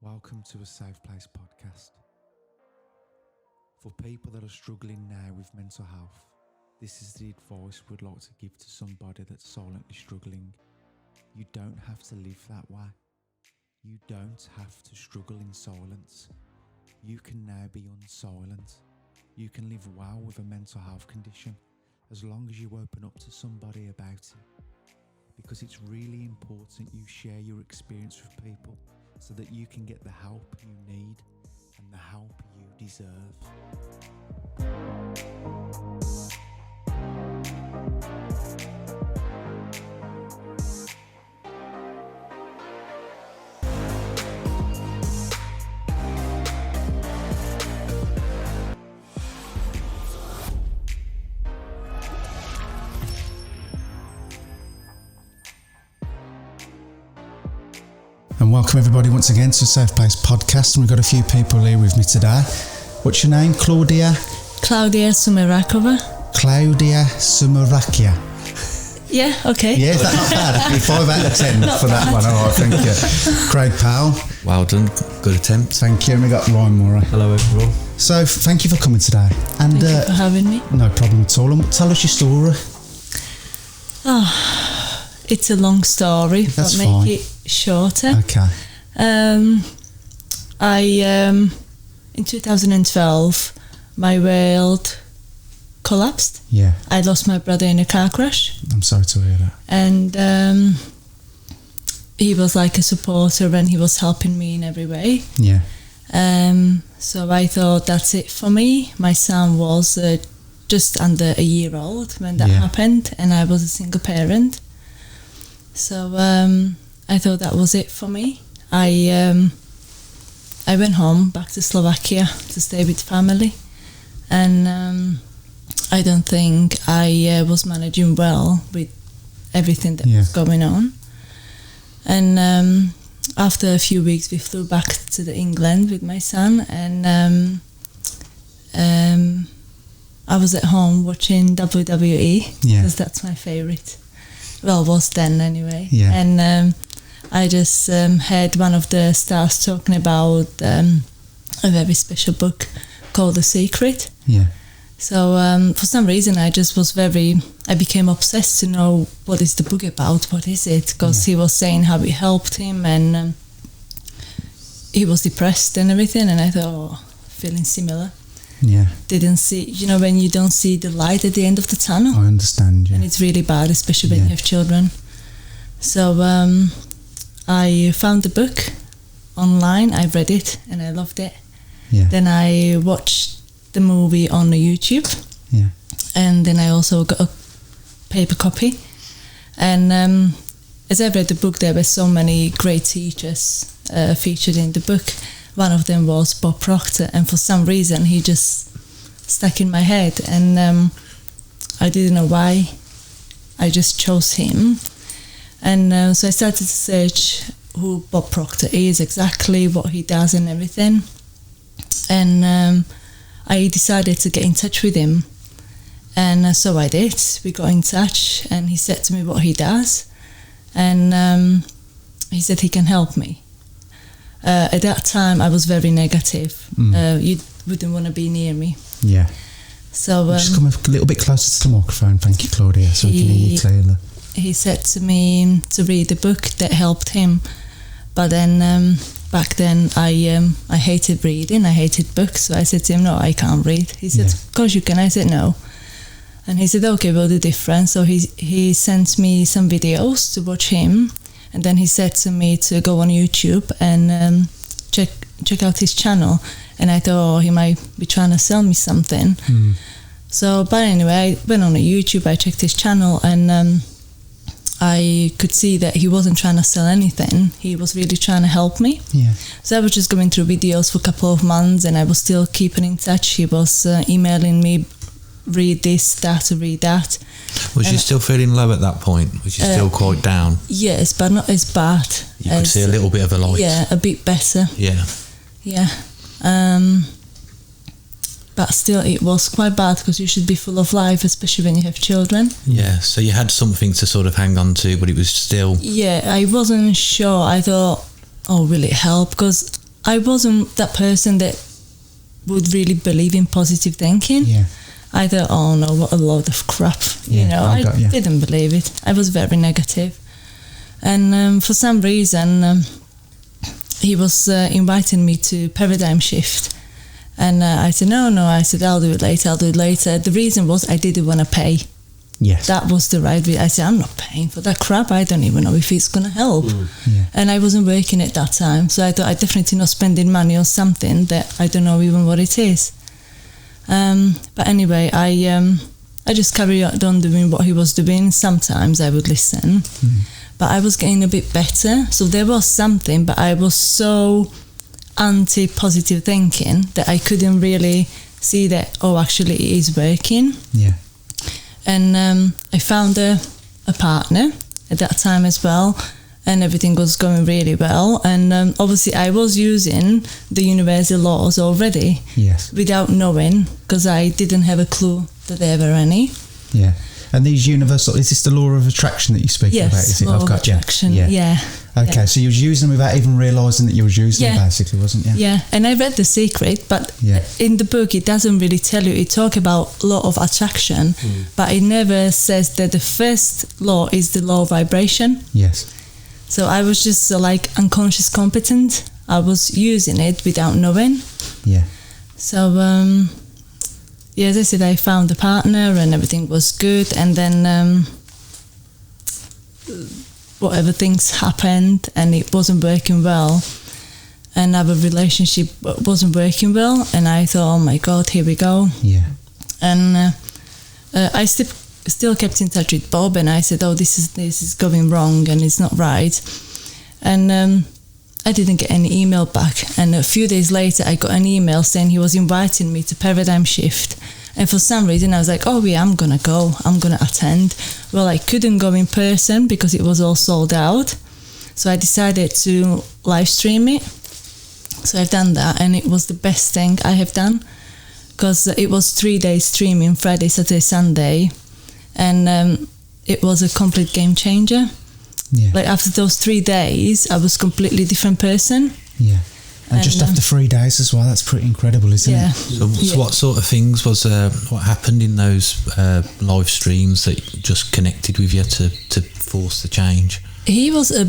Welcome to a Safe Place podcast. For people that are struggling now with mental health, this is the advice we'd like to give to somebody that's silently struggling. You don't have to live that way. You don't have to struggle in silence. You can now be unsilent. You can live well with a mental health condition as long as you open up to somebody about it. Because it's really important you share your experience with people so that you can get the help you need and the help you deserve. And welcome everybody once again to Safe Place podcast, and we've got a few people here with me today. What's your name? Klaudia Sumerakova. Klaudia Sumerakova. Yeah, okay. Yeah, is that not bad? 5 out of 10 for that one. All right, thank you. Great pal. Well done, good attempt. Thank you. And we got Ryan Murray. Hello everyone. So thank you for coming today. And Thank you for having me. No problem at all. And tell us your story. It's a long story, That's but fine. make it shorter. Okay. In 2012, my world collapsed. Yeah. I lost my brother in a car crash, I'm sorry to hear that. and he was like a supporter, and he was helping me in every way. Yeah. So I thought that's it for me. My son was just under a year old when that happened, and I was a single parent. So I thought that was it for me. I went home back to Slovakia to stay with family, and I don't think I was managing well with everything that was going on. And after a few weeks, we flew back to England with my son, and I was at home watching WWE because that's my favourite. Well, was then anyway. Yeah. And I just heard one of the stars talking about a very special book called The Secret. Yeah. So for some reason I became obsessed to know what is the book about, what is it, because he was saying how it helped him, and he was depressed and everything, and I thought, feeling similar. Yeah. Didn't see, when you don't see the light at the end of the tunnel. I understand, yeah. And it's really bad, especially when you have children. So I found the book online, I read it, and I loved it. Yeah. Then I watched the movie on YouTube. Yeah. And then I also got a paper copy. And as I read the book, there were so many great teachers featured in the book. One of them was Bob Proctor, and for some reason he just stuck in my head, and I didn't know why. I just chose him, and so I started to search who Bob Proctor is, exactly what he does and everything, and I decided to get in touch with him, and so I did. We got in touch, and he said to me what he does, and he said he can help me. At that time, I was very negative. You wouldn't want to be near me. Yeah. So just come a little bit closer to the microphone, thank you, Claudia, so we can hear you clearly. He said to me to read the book that helped him, but then back then I hated reading. I hated books, so I said to him, "No, I can't read." He said, "Of course you can." I said, "No," and he said, "Okay, we'll do different." So he sent me some videos to watch him. And then he said to me to go on YouTube and check out his channel. And I thought, he might be trying to sell me something. So, but anyway, I went on YouTube, I checked his channel, and I could see that he wasn't trying to sell anything. He was really trying to help me. Yeah. So I was just going through videos for a couple of months, and I was still keeping in touch. He was emailing me, read this, that, read that. Was you still feeling low at that point? Was you still quite down? Yes, but not as bad. You could see a little bit of a light. Yeah, a bit better. Yeah. Yeah. But still, it was quite bad, because you should be full of life, especially when you have children. Yeah, so you had something to sort of hang on to, but it was still... Yeah, I wasn't sure. I thought, oh, will it help? Because I wasn't that person that would really believe in positive thinking. Yeah. I thought, oh no, what a load of crap. I didn't believe it. I was very negative. And for some reason, he was inviting me to Paradigm Shift. And I said, no, I said, I'll do it later. The reason was I didn't want to pay. Yes. That was the right reason. I said, I'm not paying for that crap. I don't even know if it's going to help. Yeah. And I wasn't working at that time. So I thought I definitely not spending money on something that I don't know even what it is. But anyway, I just carried on doing what he was doing. Sometimes I would listen. But I was getting a bit better. So there was something, but I was so anti-positive thinking that I couldn't really see that, actually it is working. Yeah. And I found a partner at that time as well, and everything was going really well. And obviously I was using the universal laws already. Yes. Without knowing, because I didn't have a clue that there were any. Yeah. And these universal, is this the law of attraction that you speak about? Yes, Is it? law of attraction, yeah. Okay, so you was using them without even realising that you was using them, basically, wasn't you? Yeah, and I read The Secret, but in the book it doesn't really tell you. It talks about law of attraction, but it never says that the first law is the law of vibration. Yes. So I was just like unconscious competent. I was using it without knowing. Yeah. So, as I said, I found a partner and everything was good. And then whatever things happened and it wasn't working well. And our relationship wasn't working well. And I thought, oh my God, here we go. Yeah. And I still kept in touch with Bob, and I said, oh, this is going wrong and it's not right. And I didn't get any email back. And a few days later, I got an email saying he was inviting me to Paradigm Shift. And for some reason, I was like, oh yeah, I'm going to go. I'm going to attend. Well, I couldn't go in person because it was all sold out. So I decided to live stream it. So I've done that, and it was the best thing I have done, because it was 3 days streaming, Friday, Saturday, Sunday. And it was a complete game changer. Yeah. Like after those 3 days, I was a completely different person. Yeah. And just after 3 days as well, that's pretty incredible, isn't it? So what sort of things was, what happened in those live streams that just connected with you to force the change?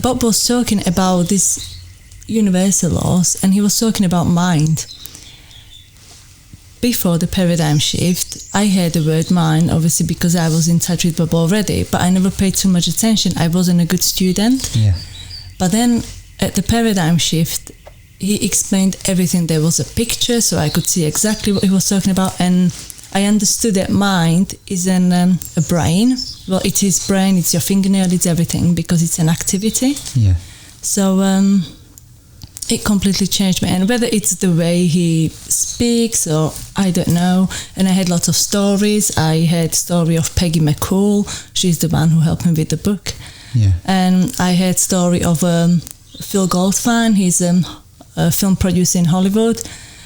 Bob was talking about this universal laws, and he was talking about mind. Before the paradigm shift, I heard the word mind, obviously because I was in touch with Bob already, but I never paid too much attention. I wasn't a good student. Yeah. But then at the paradigm shift, he explained everything. There was a picture, so I could see exactly what he was talking about, and I understood that mind is a brain. Well, it is brain, it's your fingernail, it's everything, because it's an activity. Yeah. So it completely changed me, and whether it's the way he speaks or I don't know. And I had lots of stories. I had story of Peggy McCool. She's the one who helped me with the book. Yeah. And I had story of Phil Goldfine. He's a film producer in Hollywood,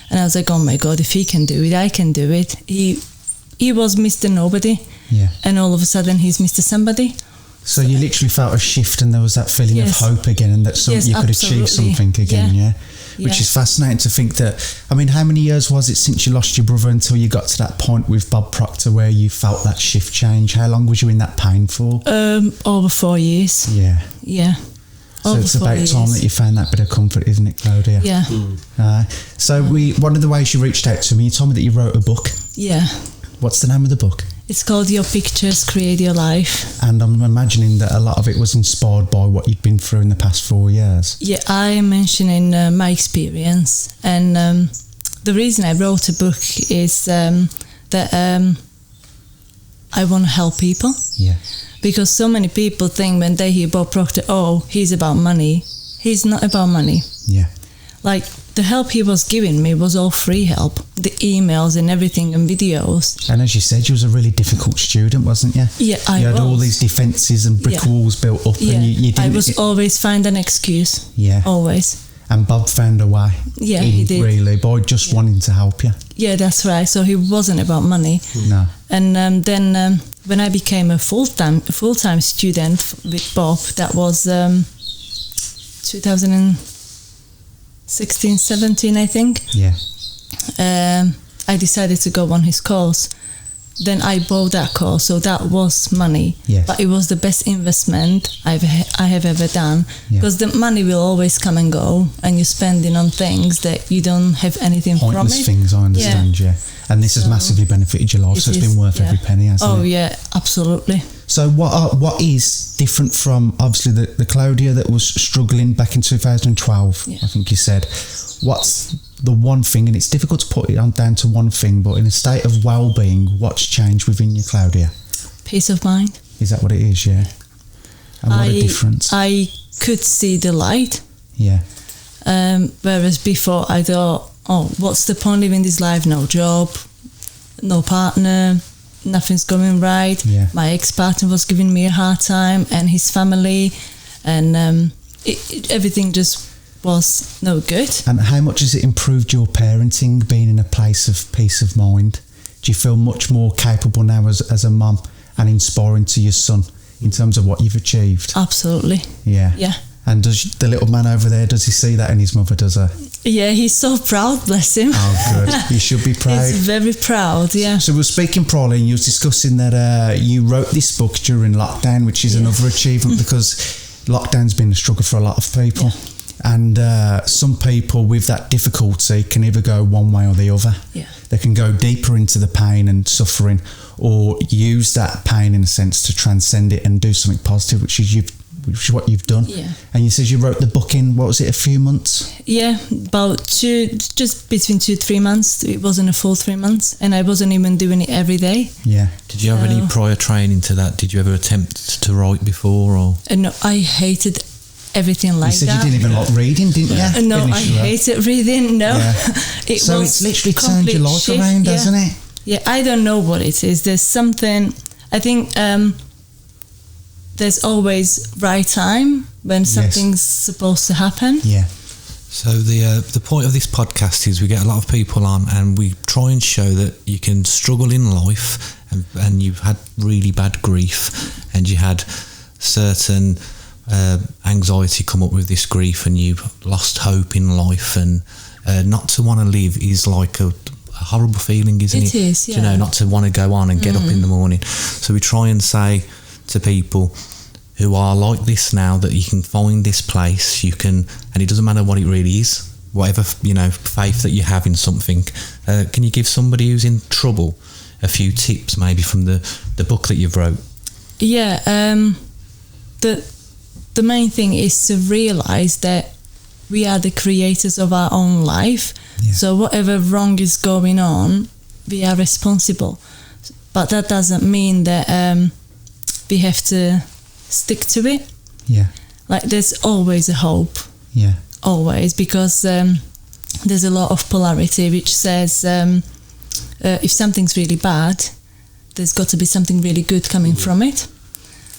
and I was like, oh my God, if he can do it, I can do it. He was Mr. Nobody, and all of a sudden he's Mr. Somebody. So you literally felt a shift, and there was that feeling of hope again, and that you could achieve something again, Which is fascinating to think that. I mean, how many years was it since you lost your brother until you got to that point with Bob Proctor where you felt that shift change? How long was you in that pain for? Over 4 years. Yeah. Yeah. So it's about time that you found that bit of comfort, isn't it, Klaudia? Yeah. So one of the ways you reached out to me, you told me that you wrote a book. Yeah. What's the name of the book? It's called Your Pictures Create Your Life. And I'm imagining that a lot of it was inspired by what you'd been through in the past 4 years. Yeah, I am mentioning my experience. And the reason I wrote a book is that I want to help people. Yeah. Because so many people think when they hear Bob Proctor, oh, he's about money. He's not about money. Yeah. Like, the help he was giving me was all free help. The emails and everything and videos. And as you said, you was a really difficult student, wasn't you? Yeah, I was. You had all these defences and brick walls built up. Yeah. And you didn't... I was always find an excuse. Yeah. Always. And Bob found a way. Yeah, he did. Really, by just wanting to help you. Yeah, that's right. So he wasn't about money. No. And then when I became a full-time student with Bob, that was 2000 16, 17, I think. Yeah. I decided to go on his course. Then I bought that course, so that was money. Yes. But it was the best investment I have ever done, because the money will always come and go, and you're spending on things that you don't have anything from it. Pointless things, I understand, yeah. And this has massively benefited your life, so it's been worth every penny, hasn't it? Oh, yeah, absolutely. So what is different from, obviously, the Klaudia that was struggling back in 2012, I think you said. What's the one thing, and it's difficult to put it down to one thing, but in a state of well-being, what's changed within you, Klaudia? Peace of mind. Is that what it is, yeah? And what a difference. I could see the light. Yeah. Whereas before I thought, oh, what's the point living this life? No job, no partner, nothing's going right. Yeah. My ex-partner was giving me a hard time, and his family, and everything just was no good. And how much has it improved your parenting, being in a place of peace of mind? Do you feel much more capable now as a mum and inspiring to your son in terms of what you've achieved? Absolutely. Yeah. Yeah. And does the little man over there, does he see that in his mother, does he? Yeah, he's so proud, bless him. Oh, good. He should be proud. He's very proud, yeah. So we were speaking priorly, and you were discussing that you wrote this book during lockdown, which is another achievement, because lockdown's been a struggle for a lot of people. Yeah. And some people with that difficulty can either go one way or the other. Yeah. They can go deeper into the pain and suffering, or use that pain in a sense to transcend it and do something positive, which is what you've done. Yeah. And you said you wrote the book in, what was it, a few months? Yeah, just between 2-3 months. It wasn't a full 3 months, and I wasn't even doing it every day. Yeah. Did you have any prior training to that? Did you ever attempt to write before? Or No, I hated everything like that. You said you didn't even like reading, didn't you? No, I hated reading, no. Yeah. So it's literally turned your life around, hasn't it? Yeah, I don't know what it is. There's something, I think there's always right time when something's supposed to happen. Yeah. So the point of this podcast is we get a lot of people on, and we try and show that you can struggle in life, and you've had really bad grief, and you had certain anxiety come up with this grief, and you've lost hope in life, and not to want to live is like a horrible feeling, isn't it? It is, yeah. You know, not to want to go on and get up in the morning. So we try and say to people who are like this now that you can find this place, you can, and it doesn't matter what it really is, whatever, you know, faith that you have in something. Can you give somebody who's in trouble a few tips maybe from the book that you've wrote? Yeah, the main thing is to realise that we are the creators of our own life. Yeah. So whatever wrong is going on, we are responsible. But that doesn't mean that we have to stick to it. Yeah. Like there's always a hope. Yeah. Always, because there's a lot of polarity which says if something's really bad, there's got to be something really good coming from it.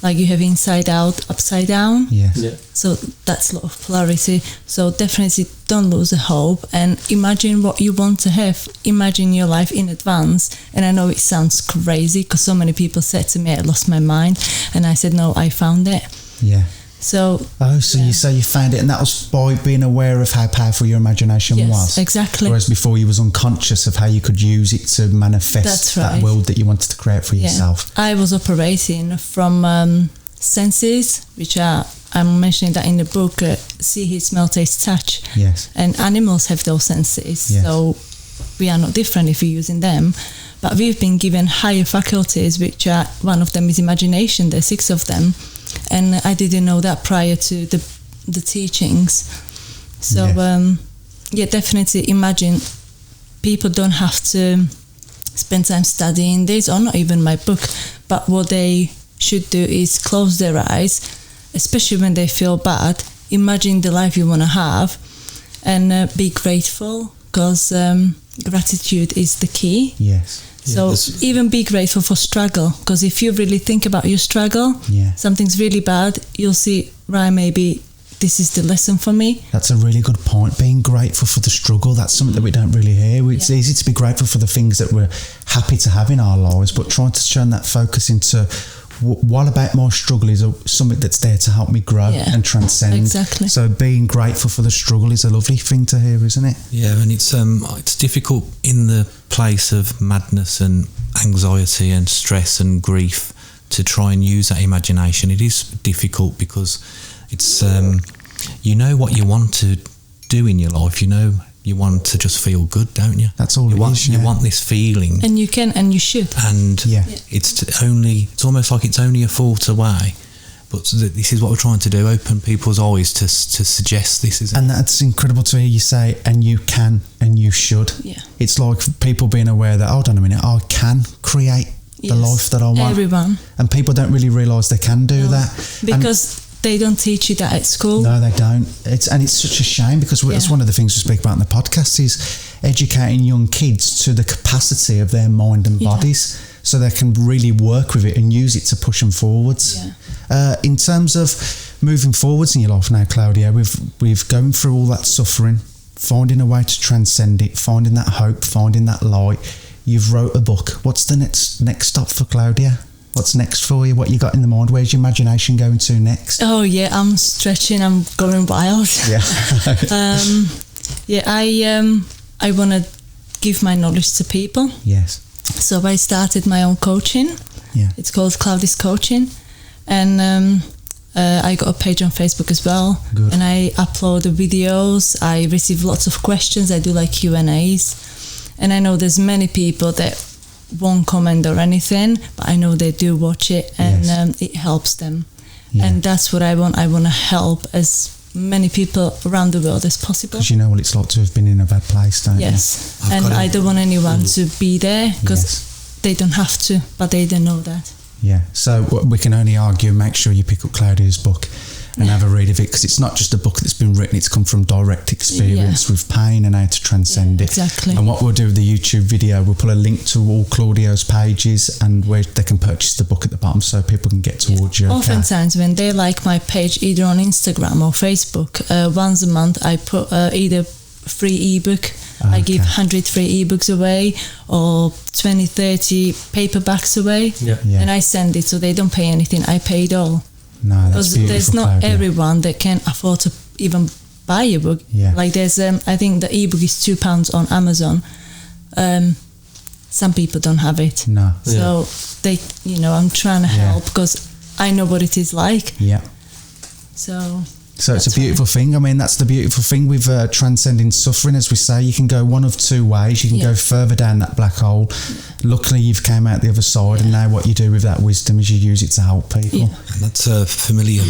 Like you have inside out, upside down. Yes. Yeah. So that's a lot of polarity. So definitely don't lose the hope, and imagine what you want to have. Imagine your life in advance. And I know it sounds crazy, because so many people said to me, I lost my mind. And I said, no, I found it. Yeah. So. You say you found it, and that was by being aware of how powerful your imagination was. Yes, exactly. Whereas before you was unconscious of how you could use it to manifest that world that you wanted to create for yourself. I was operating from senses, which are, I'm mentioning that in the book, see, hear, smell, taste, touch. Yes. And animals have those senses. Yes. So we are not different if we're using them. But we've been given higher faculties, which are, one of them is imagination. There's 6 of them. And I didn't know that prior to the teachings. So, definitely imagine people don't have to spend time studying this, or not even my book, but what they should do is close their eyes, especially when they feel bad. Imagine the life you want to have, and be grateful, because gratitude is the key. Yes. So even be grateful for struggle, because if you really think about your struggle, something's really bad, you'll see, right, maybe this is the lesson for me. That's a really good point. Being grateful for the struggle, that's something that we don't really hear. It's easy to be grateful for the things that we're happy to have in our lives, but trying to turn that focus into what about my struggle is something that's there to help me grow and transcend. Exactly. So being grateful for the struggle is a lovely thing to hear, isn't it? Yeah, and it's difficult in the place of madness and anxiety and stress and grief to try and use that imagination. It is difficult because it's you know what you want to do in your life. You know you want to just feel good, don't you? That's all you want. Yeah. You want this feeling, and you can, and you should. And it's almost like it's only a thought away. But this is what we're trying to do: open people's eyes to suggest this, isn't it? And that's incredible to hear you say. And you can, and you should. Yeah. It's like people being aware that, hold on a minute, I can create the life that I want. Everyone. And people don't really realise they can do that because they don't teach you that at school. No, they don't. It's such a shame because that's one of the things we speak about in the podcast is educating young kids to the capacity of their mind and bodies so they can really work with it and use it to push them forwards. Yeah. In terms of moving forwards in your life now, Klaudia, we've gone through all that suffering, finding a way to transcend it, finding that hope, finding that light. You've wrote a book. What's the next stop for Klaudia? What's next for you? What you got in the mind? Where's your imagination going to next? Oh yeah, I'm stretching. I'm going wild. Yeah. I want to give my knowledge to people. Yes. So I started my own coaching. Yeah. It's called Klaudias Coaching, and I got a page on Facebook as well. Good. And I upload the videos. I receive lots of questions. I do like Q&As, and I know there's many people that won't comment or anything, but I know they do watch it, and it helps them. And that's what I want. I want to help as many people around the world as possible. Because you know what it's like to have been in a bad place, don't you? Yes. And I don't want anyone to be there because they don't have to, but they don't know that. Yeah. So we can only argue, make sure you pick up Klaudia's book and have a read of it, because it's not just a book that's been written, it's come from direct experience with pain and how to transcend it. Exactly. And what we'll do with the YouTube video, we'll put a link to all Klaudia's pages and where they can purchase the book at the bottom so people can get towards you. Oftentimes when they like my page either on Instagram or Facebook, once a month I put either free ebook. I give 100 free ebooks away or 20, 30 paperbacks away, and I send it, so they don't pay anything. I pay it all. No, that's because beautiful, there's not Klaudia. Everyone that can afford to even buy a book. Like there's, I think the ebook is £2 on Amazon. Some people don't have it. No. So they, I'm trying to help because I know what it is like. Yeah. So it's a beautiful thing. I mean, that's the beautiful thing with transcending suffering, as we say. You can go one of two ways. You can go further down that black hole. Luckily, you've came out the other side, and now what you do with that wisdom is you use it to help people. And that's a familiar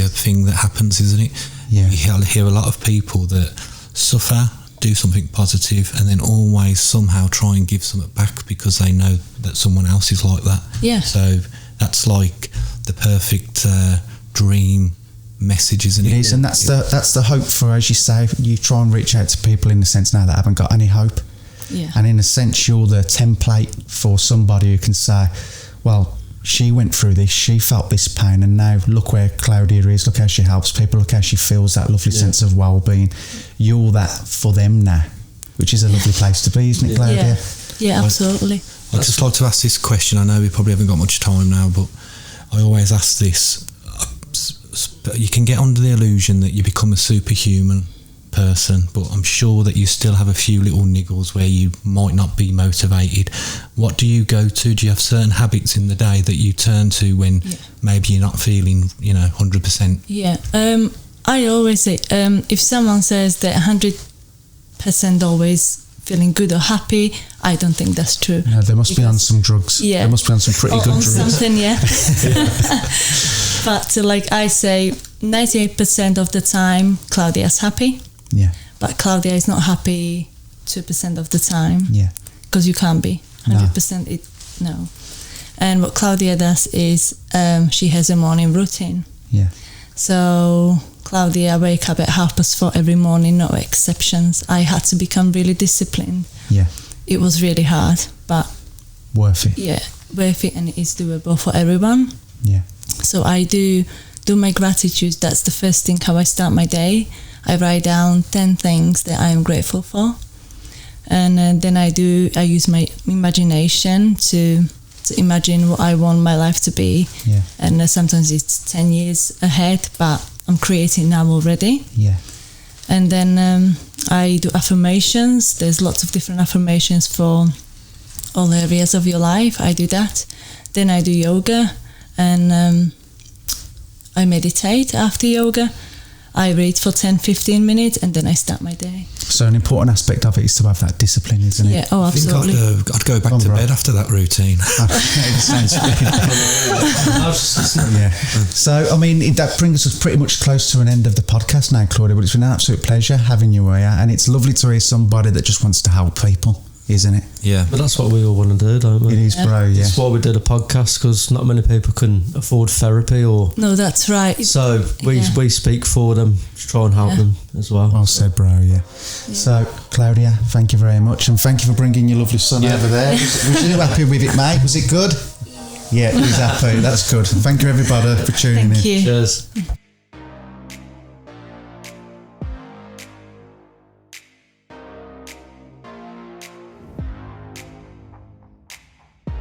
thing that happens, isn't it? Yeah. You hear a lot of people that suffer, do something positive, and then always somehow try and give something back because they know that someone else is like that. Yeah. So that's like the perfect dream message, isn't it? It is, and that's the hope for, as you say, you try and reach out to people in the sense now that haven't got any hope. Yeah. And in a sense, you're the template for somebody who can say, well, she went through this, she felt this pain, and now look where Klaudia is, look how she helps people, look how she feels that lovely sense of well-being. You're that for them now, which is a lovely place to be, isn't it, Klaudia? Yeah, absolutely. I'd just like to ask this question. I know we probably haven't got much time now, but I always ask this. You can get under the illusion that you become a superhuman person, but I'm sure that you still have a few little niggles where you might not be motivated. What do you go to? Do you have certain habits in the day that you turn to when maybe you're not feeling 100%? Yeah. I always say if someone says they're 100% always feeling good or happy, I don't think that's true. No, they must be on some drugs. Yeah. They must be on some pretty good drugs. Something, But like I say, 98% of the time, Klaudia's happy. Yeah. But Klaudia is not happy 2% of the time. Yeah. Because you can't be 100%. No. And what Klaudia does is she has a morning routine. Yeah. So Klaudia wake up at 4:30 every morning, no exceptions. I had to become really disciplined. Yeah. It was really hard, but worth it. Yeah, worth it, and it is doable for everyone. Yeah. So I do my gratitude. That's the first thing how I start my day. I write down 10 things that I am grateful for, and then I use my imagination to imagine what I want my life to be. Yeah. And sometimes it's 10 years ahead, but I'm creating now already. Yeah. And then I do affirmations. There's lots of different affirmations for all areas of your life. I do that. Then I do yoga, and I meditate after yoga. I read for 10-15 minutes, and then I start my day. So an important aspect of it is to have that discipline, isn't it? Yeah, oh, absolutely. I think I'd go back to bed after that routine. It sounds good. Yeah. So, I mean, that brings us pretty much close to an end of the podcast now, Klaudia, but it's been an absolute pleasure having you here, and it's lovely to hear somebody that just wants to help people, isn't it? Yeah. But that's what we all want to do, don't we? It is, bro, yeah. That's why we did a podcast, because not many people can afford therapy or... No, that's right. So we speak for them to try and help them as well. Well said, bro, yeah. So, Klaudia, thank you very much, and thank you for bringing your lovely son over there. Was you happy with it, mate? Was it good? Yeah, he's happy. That's good. Thank you, everybody, for tuning in. Thank you. Cheers.